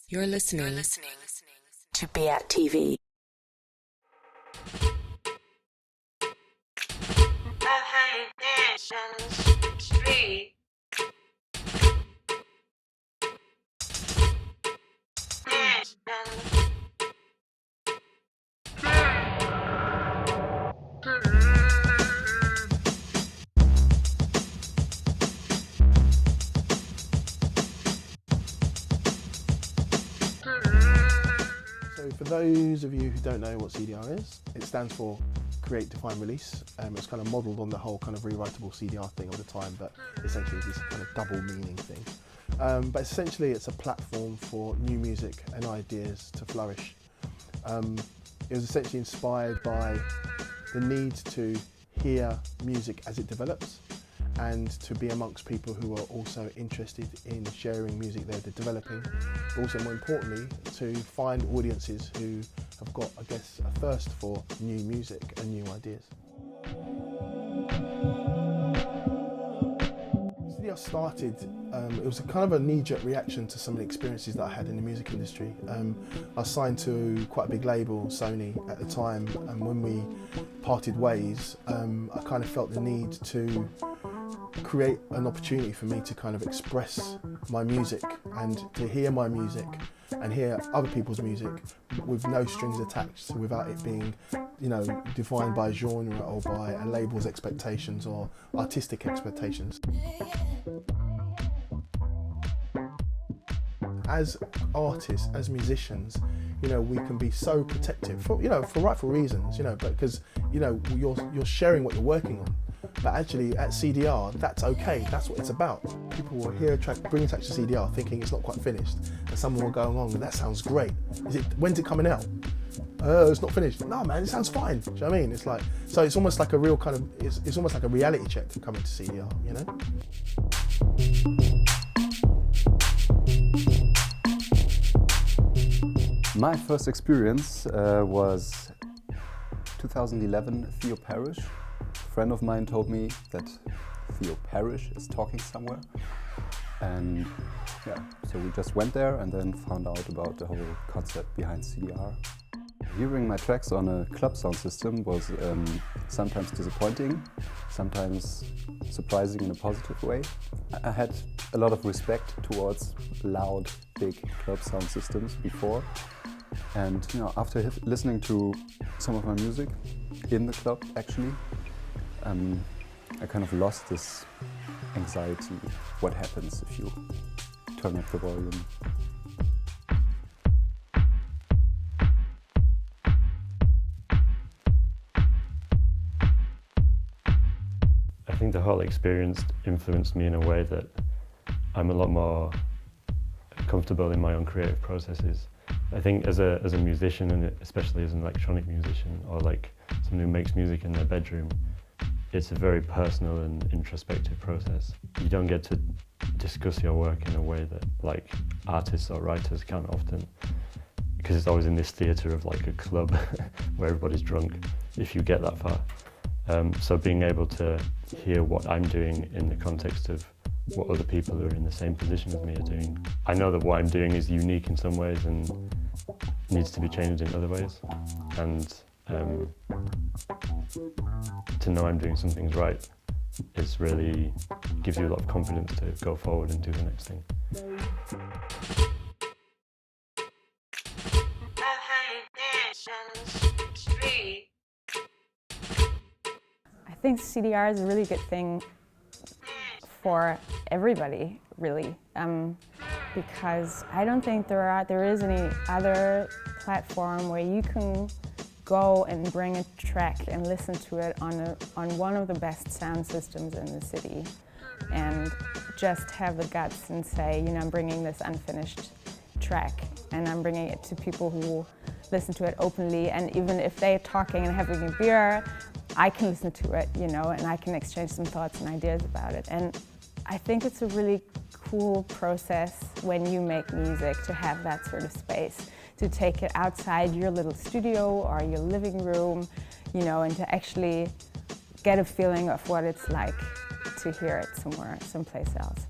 You're listening to BE AT TV. So for those of you who don't know what CDR is, it stands for Create, Define, Release. It's kind of modelled on the whole kind of rewritable CDR thing of the time, but essentially this kind of double meaning thing. But essentially it's a platform for new music and ideas to flourish. It was essentially inspired by the need to hear music as it develops and to be amongst people who are also interested in sharing music they're developing, but also more importantly to find audiences who have got, I guess, a thirst for new music and new ideas. CDR started, it was a kind of a knee-jerk reaction to some of the experiences that I had in the music industry. I was signed to quite a big label, Sony, at the time, and when we parted ways, I kind of felt the need to create an opportunity for me to kind of express my music and to hear my music and hear other people's music with no strings attached, without it being, you know, defined by genre or by a label's expectations or artistic expectations. As artists, as musicians, you know, we can be so protective for, you know, for rightful reasons, you know, but because, you know, you're sharing what you're working on. But actually at CDR, that's okay, that's what it's about. People will hear a track, bring a track to CDR thinking it's not quite finished, and someone will go along and that sounds great. When's it coming out? It's not finished. No man, it sounds fine. Do you know what I mean? It's like, so it's almost like a real kind of, it's almost like a reality check to come into CDR, you know? My first experience was 2011, Theo Parrish. A friend of mine told me that Theo Parrish is talking somewhere, and yeah, so we just went there and then found out about the whole concept behind CDR. Hearing my tracks on a club sound system was sometimes disappointing, sometimes surprising in a positive way. I had a lot of respect towards loud, big club sound systems before, and you know, after listening to some of my music in the club actually, I kind of lost this anxiety. What happens if you turn up the volume? I think the whole experience influenced me in a way that I'm a lot more comfortable in my own creative processes. I think as a musician, and especially as an electronic musician or like someone who makes music in their bedroom, it's a very personal and introspective process. You don't get to discuss your work in a way that like artists or writers can often, because it's always in this theatre of like a club where everybody's drunk, if you get that far. So being able to hear what I'm doing in the context of what other people who are in the same position as me are doing. I know that what I'm doing is unique in some ways and needs to be changed in other ways. And to know I'm doing some things right is really, gives you a lot of confidence to go forward and do the next thing. I think CDR is a really good thing for everybody, really, because I don't think there is any other platform where you can go and bring a track and listen to it on one of the best sound systems in the city, and just have the guts and say, you know, I'm bringing this unfinished track and I'm bringing it to people who listen to it openly, and even if they're talking and having a beer, I can listen to it, you know, and I can exchange some thoughts and ideas about it. And I think it's a really cool process when you make music to have that sort of space, to take it outside your little studio or your living room, you know, and to actually get a feeling of what it's like to hear it someplace else.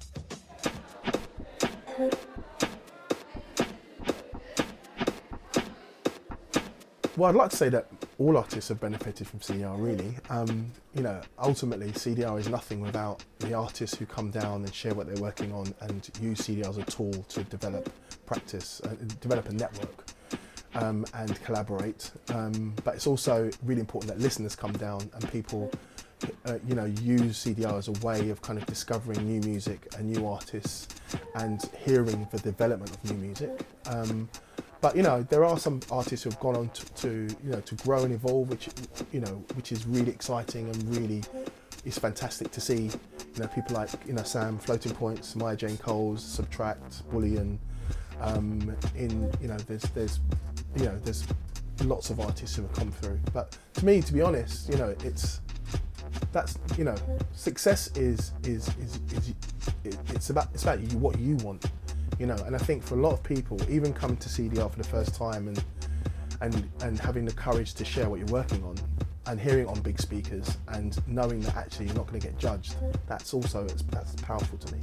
Well, I'd like to say that all artists have benefited from CDR, really. You know, ultimately, CDR is nothing without the artists who come down and share what they're working on and use CDR as a tool to develop practice, develop a network, and collaborate. But it's also really important that listeners come down and people, you know, use CDR as a way of kind of discovering new music and new artists and hearing the development of new music. But you know, there are some artists who have gone on to you know, to grow and evolve, which, you know, which is really exciting and really is fantastic to see. You know, people like, you know, Sam, Floating Points, Maya Jane Coles, Subtract, Bullion. In, you know, there's you know, there's lots of artists who have come through. But to me, to be honest, you know, that's you know, success is it's about you, what you want. You know, and I think for a lot of people, even coming to CDR for the first time and having the courage to share what you're working on and hearing it on big speakers and knowing that actually you're not going to get judged, that's powerful to me.